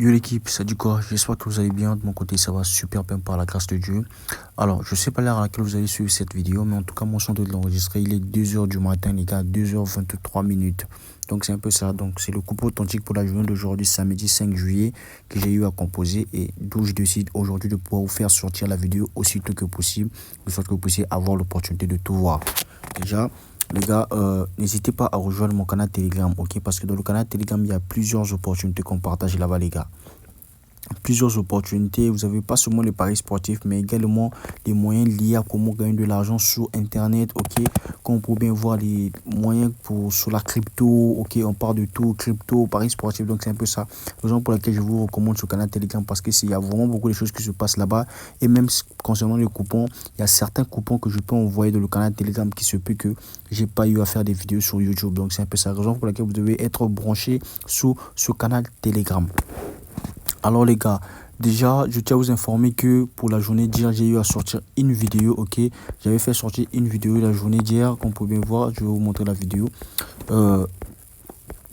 Yo l'équipe, ça dit quoi? J'espère que vous allez bien. De mon côté, ça va super bien par la grâce de Dieu. Alors, je sais pas l'heure à laquelle vous allez suivre cette vidéo, mais en tout cas, moi, je suis en train de l'enregistrer. Il est 2 h du matin, les gars, 2 h 23 minutes. Donc, c'est un peu ça. Donc, c'est le coupon authentique pour la journée d'aujourd'hui, samedi 5 juillet, que j'ai eu à composer et d'où je décide aujourd'hui de pouvoir vous faire sortir la vidéo aussitôt que possible, de sorte que vous puissiez avoir l'opportunité de tout voir. Déjà, les gars, n'hésitez pas à rejoindre mon canal Telegram, ok? Parce que dans le canal Telegram, il y a plusieurs opportunités qu'on partage là-bas, les gars. Plusieurs opportunités. Vous avez pas seulement les paris sportifs, mais également les moyens liés à comment gagner de l'argent sur Internet, ok? Comme on peut bien voir les moyens sur la crypto, ok? On parle de tout, crypto, paris sportifs, donc c'est un peu ça. Raison pour laquelle je vous recommande ce canal Telegram parce que il y a vraiment beaucoup de choses qui se passent là-bas. Et même concernant les coupons, il y a certains coupons que je peux envoyer dans le canal Telegram qui se peut que j'ai pas eu à faire des vidéos sur YouTube. Donc c'est un peu ça. Raison pour laquelle vous devez être branché sur ce canal Telegram. Alors les gars, déjà je tiens à vous informer que pour la journée d'hier j'ai eu à sortir une vidéo, ok? J'avais fait sortir une vidéo la journée d'hier, comme vous pouvez voir, je vais vous montrer la vidéo.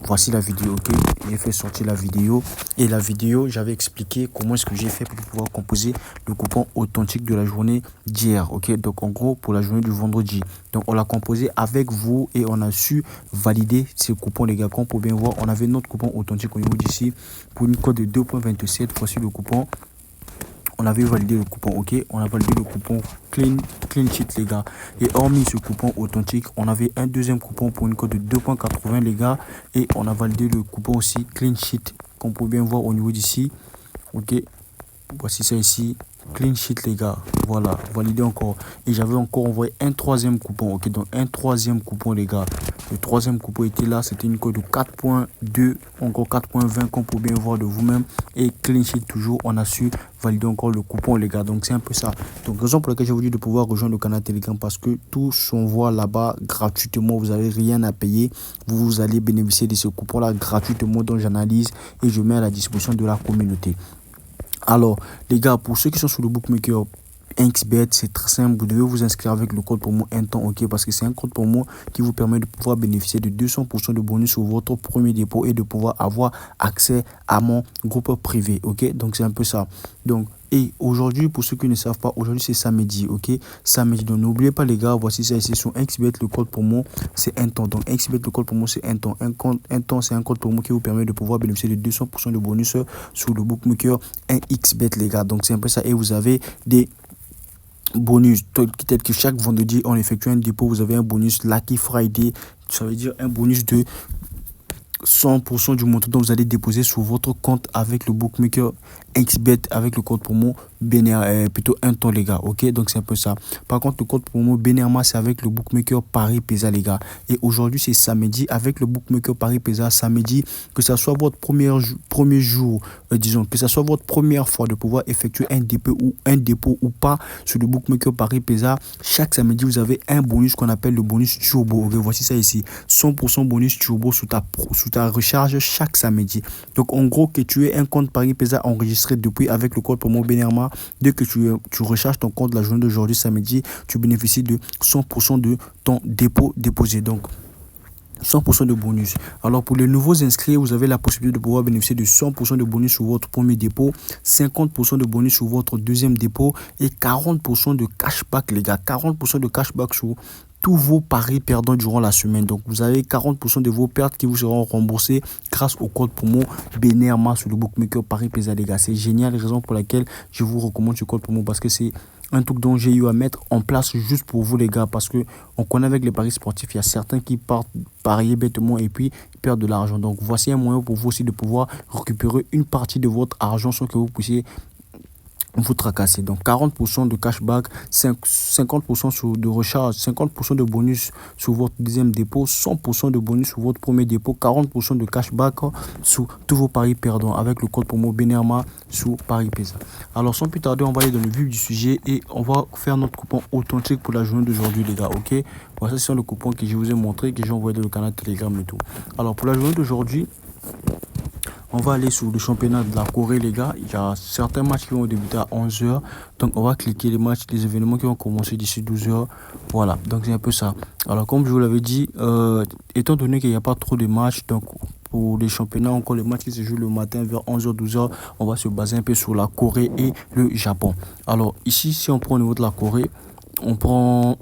Voici la vidéo, ok? J'ai fait sortir la vidéo et la vidéo, j'avais expliqué comment est-ce que j'ai fait pour pouvoir composer le coupon authentique de la journée d'hier, ok? Donc en gros pour la journée du vendredi. Donc on l'a composé avec vous et on a su valider ce coupon, les gars. Comme vous pouvez bien voir, on avait notre coupon authentique au niveau d'ici pour une code de 2.27. Voici le coupon. On avait validé le coupon, ok? On a validé le coupon clean sheet, les gars. Et hormis ce coupon authentique, on avait un deuxième coupon pour une code de 2.80, les gars. Et on a validé le coupon aussi clean sheet, comme vous pouvez bien voir au niveau d'ici, ok? Voici ça ici, clean sheet, les gars. Voilà, validé encore. Et j'avais encore envoyé un troisième coupon, ok? Donc un troisième coupon, les gars. Le troisième coupon était là, c'était une code de 4.2, encore 4.20, comme vous pouvez bien voir de vous-même. Et clean sheet toujours, on a su valider encore le coupon, les gars. Donc c'est un peu ça. Donc raison pour laquelle j'ai voulu de pouvoir rejoindre le canal Telegram parce que tout s'envoie là-bas gratuitement. Vous n'avez rien à payer. Vous allez bénéficier de ce coupon-là gratuitement dont j'analyse et je mets à la disposition de la communauté. Alors, les gars, pour ceux qui sont sur le bookmaker XBet, c'est très simple. Vous devez vous inscrire avec le code promo un temps, ok? Parce que c'est un code promo qui vous permet de pouvoir bénéficier de 200% de bonus sur votre premier dépôt et de pouvoir avoir accès à mon groupe privé, ok? Donc, c'est un peu ça. Donc, et aujourd'hui, pour ceux qui ne savent pas, aujourd'hui c'est samedi, ok? Samedi, donc n'oubliez pas les gars, voici ça ici sur XBet, le code promo c'est un temps. Donc XBet, le code promo c'est un temps. Un temps c'est un code promo qui vous permet de pouvoir bénéficier de 200% de bonus sur le bookmaker XBet, les gars. Donc c'est un peu ça. Et vous avez des bonus, peut-être que chaque vendredi on effectue un dépôt, vous avez un bonus Lucky Friday, ça veut dire un bonus de 100% du montant dont vous allez déposer sur votre compte avec le bookmaker XBet avec le code promo plutôt un temps, les gars, ok? Donc c'est un peu ça. Par contre le code promo Benerma c'est avec le bookmaker Paris Pesa, les gars. Et aujourd'hui c'est samedi avec le bookmaker Paris Pesa. Samedi, que ça soit votre premier jour, disons que ça soit votre première fois de pouvoir effectuer un dépôt ou pas sur le bookmaker Paris Pesa, chaque samedi vous avez un bonus qu'on appelle le bonus turbo, ok? Voici ça ici, 100% bonus turbo sous ta recharge chaque samedi. Donc en gros, que tu aies un compte Paris Pesa enregistré depuis avec le code promo Benerma, dès que tu recharges ton compte la journée d'aujourd'hui samedi, tu bénéficies de 100% de ton dépôt déposé. Donc 100% de bonus. Alors pour les nouveaux inscrits, vous avez la possibilité de pouvoir bénéficier de 100% de bonus sur votre premier dépôt, 50% de bonus sur votre deuxième dépôt et 40% de cashback, les gars. 40% de cashback sur tous vos paris perdants durant la semaine. Donc vous avez 40% de vos pertes qui vous seront remboursées grâce au code promo Benerma sur le bookmaker Paris Pesa, les gars. C'est génial, raison pour laquelle je vous recommande ce code promo parce que c'est un truc dont j'ai eu à mettre en place juste pour vous, les gars, parce que on connaît avec les paris sportifs, il y a certains qui partent parier bêtement et puis ils perdent de l'argent. Donc voici un moyen pour vous aussi de pouvoir récupérer une partie de votre argent sans que vous puissiez vous tracasser. Donc 40% de cashback, 50% de recharge, 50% de bonus sur votre deuxième dépôt, 100% de bonus sur votre premier dépôt, 40% de cashback sur tous vos paris perdants avec le code promo Benerma sur Paris Pesa. Alors sans plus tarder, on va aller dans le vif du sujet et on va faire notre coupon authentique pour la journée d'aujourd'hui, les gars, ok? Voici c'est le coupon que je vous ai montré, que j'ai envoyé dans le canal Telegram et tout. Alors pour la journée d'aujourd'hui, on va aller sur le championnat de la Corée, les gars. Il y a certains matchs qui vont débuter à 11 h. Donc, on va cliquer les matchs, les événements qui vont commencer d'ici 12 h. Voilà, donc c'est un peu ça. Alors, comme je vous l'avais dit, étant donné qu'il n'y a pas trop de matchs, donc pour les championnats, encore les matchs qui se jouent le matin vers 11h, 12h, on va se baser un peu sur la Corée et le Japon. Alors ici, si on prend au niveau de la Corée, on prend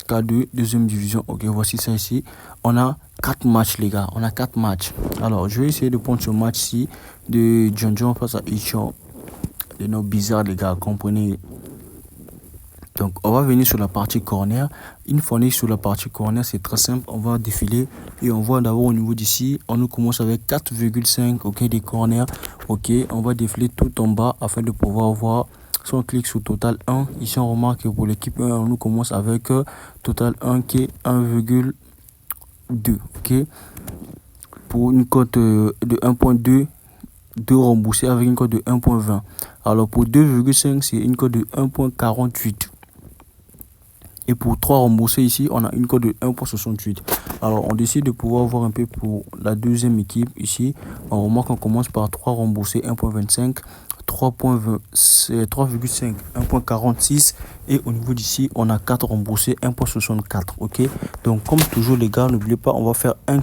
K2, deuxième division. Ok, voici ça ici. On a 4 matchs, les gars. On a 4 matchs. Alors, je vais essayer de prendre ce match-ci de Jeonju face à Icheon. Des noms bizarres, les gars, comprenez. Donc, on va venir sur la partie corner. Une fois on est sur la partie corner, c'est très simple. On va défiler et on voit d'abord au niveau d'ici, on nous commence avec 4,5, ok, des corners. Ok, on va défiler tout en bas afin de pouvoir voir. Si on clique sur total 1, ici on remarque que pour l'équipe 1, on nous commence avec total 1 qui est 1,2. Ok, pour une cote de 1,2. 2 remboursés avec une cote de 1,20. Alors pour 2,5, c'est une cote de 1,48. Et pour 3 remboursés ici, on a une cote de 1,68. Alors on décide de pouvoir voir un peu pour la deuxième équipe ici. On remarque qu'on commence par 3 remboursés 1,25, 3,5, 1,46 et au niveau d'ici on a 4 remboursés 1,64. Ok, donc comme toujours les gars, n'oubliez pas, on va faire un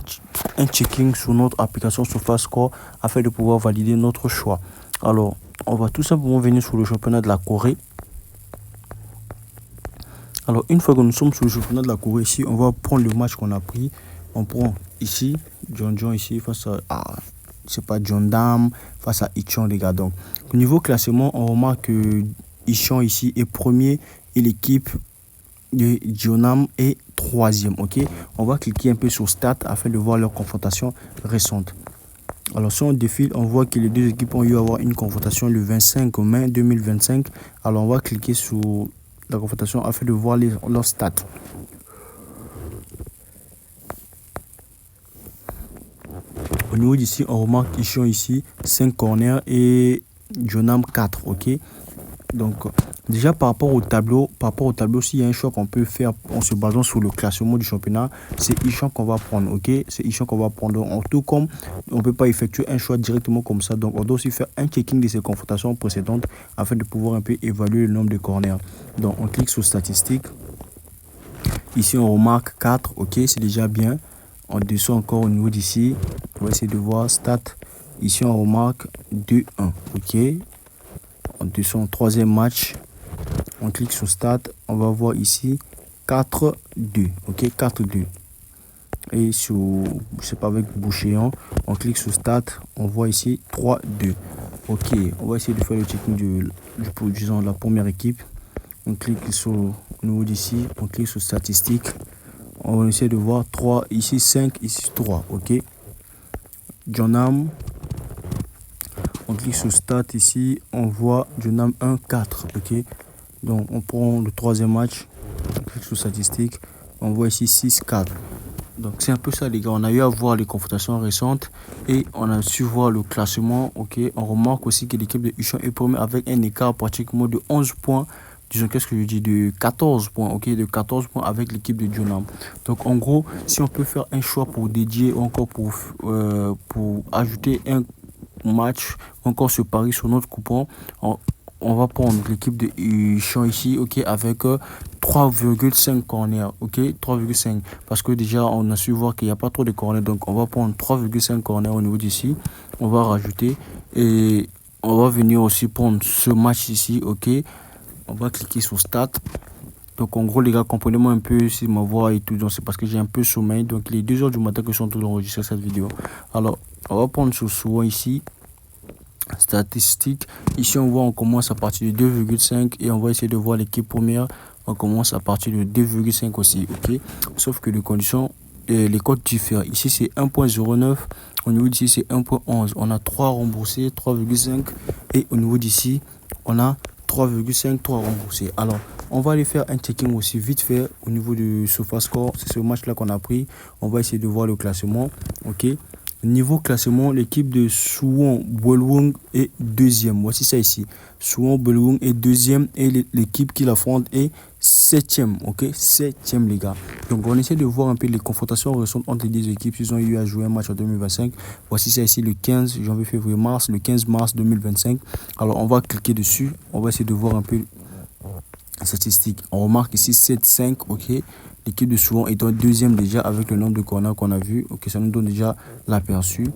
checking sur notre application SofaScore afin de pouvoir valider notre choix. Alors on va tout simplement venir sur le championnat de la Corée. Alors une fois que nous sommes sur le championnat de la Corée ici, on va prendre le match qu'on a pris. On prend ici Jeonju ici face à c'est pas Jeondam face à Icheon, les gars. Donc au niveau classement, on remarque que Icheon ici est premier et l'équipe de Jeonnam est troisième. Ok, on va cliquer un peu sur stats afin de voir leur confrontation récente. Alors si on défile, on voit que les deux équipes ont eu à avoir une confrontation le 25 mai 2025. Alors on va cliquer sur la confrontation afin de voir leurs stats. Au niveau d'ici, on remarque qu'ils sont ici 5 corners et Jeonnam 4. Ok, donc déjà par rapport au tableau, s'il y a un choix qu'on peut faire en se basant sur le classement du championnat, c'est Icheon qu'on va prendre. Ok, c'est Icheon qu'on va prendre. En tout comme on peut pas effectuer un choix directement comme ça, donc on doit aussi faire un checking de ces confrontations précédentes afin de pouvoir un peu évaluer le nombre de corners. Donc on clique sur statistiques. Ici on remarque 4. Ok, c'est déjà bien. On descend encore au niveau d'ici. On va essayer de voir stats. Ici on remarque 2-1. Ok, on descend au troisième match. On clique sur stats. On va voir ici 4-2. Ok, 4-2. Et sur, je sais pas, avec Bouchéant, on clique sur stats. On voit ici 3-2. Ok, on va essayer de faire le checking de la première équipe. On clique sur au niveau d'ici. On clique sur statistiques. On va essayer de voir 3, ici 5, ici 3. Ok, Jeonnam. On clique sur stats ici. On voit Jeonnam 1, 4. Ok, donc on prend le troisième match. On clique sur statistiques. On voit ici 6, 4. Donc c'est un peu ça les gars. On a eu à voir les confrontations récentes et on a su voir le classement. Ok, on remarque aussi que l'équipe de Icheon est première avec un écart pratiquement de 11 points. Disons, qu'est-ce que je dis, de 14 points, ok, de 14 points avec l'équipe de Jeonnam. Donc en gros, si on peut faire un choix pour dédier encore pour ajouter un match, encore ce pari sur notre coupon, on va prendre l'équipe de Icheon ici, ok, avec 3,5 corners, ok, 3,5, parce que déjà on a su voir qu'il n'y a pas trop de corners, donc on va prendre 3,5 corners au niveau d'ici, on va rajouter et on va venir aussi prendre ce match ici, ok. On va cliquer sur stats. Donc en gros les gars, comprenez-moi un peu si ma voix et tout, donc c'est parce que j'ai un peu sommeil. Donc il est 2h du matin que je suis en train d'enregistrer cette vidéo. Alors on va prendre sur souvent ici statistiques. Ici on voit on commence à partir de 2,5 et on va essayer de voir l'équipe première. On commence à partir de 2,5 aussi, ok. Sauf que les conditions, les codes diffèrent. Ici c'est 1,09. Au niveau d'ici c'est 1,11. On a 3 remboursés, 3,5 et au niveau d'ici on a 3,5, 3 remboursés. Alors, on va aller faire un checking aussi vite fait au niveau du SofaScore. C'est ce match-là qu'on a pris. On va essayer de voir le classement. Ok. Niveau classement, l'équipe de Suwon Bolwon est deuxième. Voici ça ici. Suwon Bolwon est deuxième et l'équipe qui l'affronte est septième. Ok, septième les gars. Donc on essaie de voir un peu les confrontations récentes entre les deux équipes. Ils ont eu à jouer un match en 2025. Voici ça ici le 15 janvier, février, mars. Le 15 mars 2025. Alors on va cliquer dessus. On va essayer de voir un peu les statistiques. On remarque ici 7-5. Ok. L'équipe de Souran étant deuxième déjà avec le nombre de corners qu'on a vu. Ok, ça nous donne déjà l'aperçu.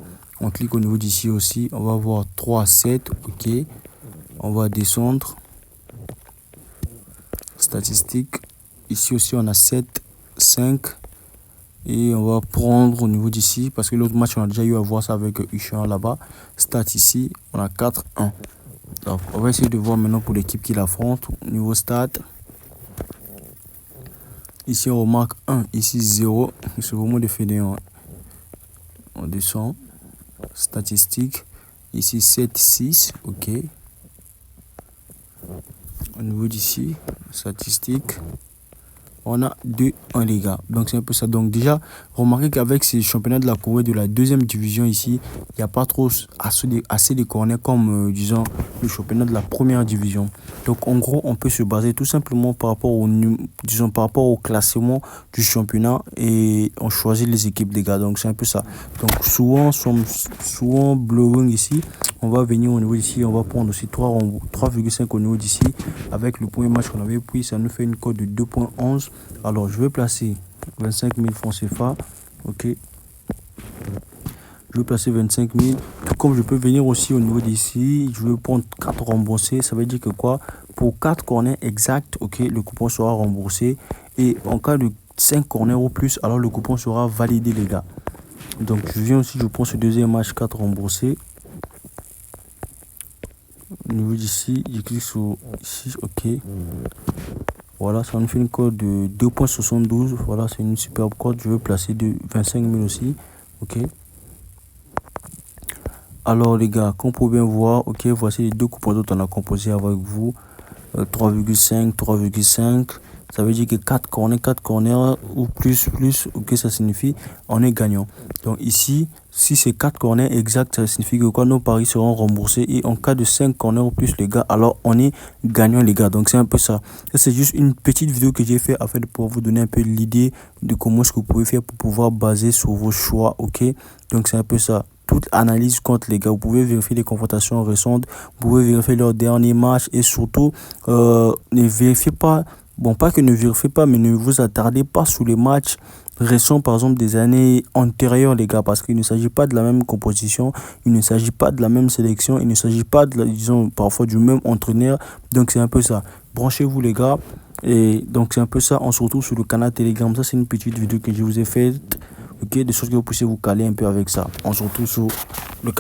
On clique au niveau d'ici aussi. On va voir 3, 7. Ok. On va descendre. Statistiques. Ici aussi, on a 7, 5. Et on va prendre au niveau d'ici. Parce que l'autre match, on a déjà eu à voir ça avec Ushan là-bas. Stats ici, on a 4, 1. Donc, on va essayer de voir maintenant pour l'équipe qui l'affronte. Au niveau stats. Ici, on remarque 1. Ici, 0. C'est vraiment des fainéants. On descend. Statistiques. Ici, 7, 6. Ok. Au niveau d'ici, statistiques. On a 2, 1 les gars. Donc c'est un peu ça. Donc déjà, remarquez qu'avec ces championnats de la Corée de la deuxième division ici, il n'y a pas trop assez de corners comme disons le championnat de la première division. Donc en gros, on peut se baser tout simplement par rapport au classement du championnat et on choisit les équipes les gars. Donc c'est un peu ça. Donc souvent blowing ici, on va venir au niveau d'ici, on va prendre aussi 3,5 au niveau d'ici. Avec le premier match qu'on avait pris, ça nous fait une cote de 2,11. Alors, je vais placer 25 000 francs CFA. Ok. Je vais placer 25 000. Tout comme je peux venir aussi au niveau d'ici. Je vais prendre 4 remboursés. Ça veut dire que quoi? Pour 4 corners exacts, ok, le coupon sera remboursé. Et en cas de 5 corners ou plus, alors le coupon sera validé, les gars. Donc, je viens aussi, je prends ce deuxième match 4 remboursés. Au niveau d'ici, je clique sur ici, ok. Voilà, ça nous fait une cote de 2,72. Voilà, c'est une superbe cote. Je vais placer de 25 000 aussi. Ok. Alors les gars, comme vous pouvez bien voir, ok, voici les deux coupons dont on a composé avec vous. 3,5, 3,5. Ça veut dire que 4 corners ou plus, ok, ça signifie on est gagnant. Donc ici, si c'est 4 corners exacts, ça signifie que quoi, nos paris seront remboursés. Et en cas de 5 corners ou plus, les gars, alors on est gagnant, les gars. Donc c'est un peu ça. C'est juste une petite vidéo que j'ai fait afin de pouvoir vous donner un peu l'idée de comment est-ce que vous pouvez faire pour pouvoir baser sur vos choix, ok. Donc c'est un peu ça. Toute analyse compte, les gars. Vous pouvez vérifier les confrontations récentes, vous pouvez vérifier leur dernier match et surtout ne vérifiez pas, bon, pas que ne vérifiez pas, mais ne vous attardez pas sur les matchs récents, par exemple des années antérieures, les gars, parce qu'il ne s'agit pas de la même composition, il ne s'agit pas de la même sélection, il ne s'agit pas de disons parfois du même entraîneur. Donc c'est un peu ça. Branchez-vous, les gars. Et donc c'est un peu ça. On se retrouve sur le canal Telegram. Ça, c'est une petite vidéo que je vous ai faite. Ok, des choses que vous puissiez vous caler un peu avec ça. On se retrouve sur le canal.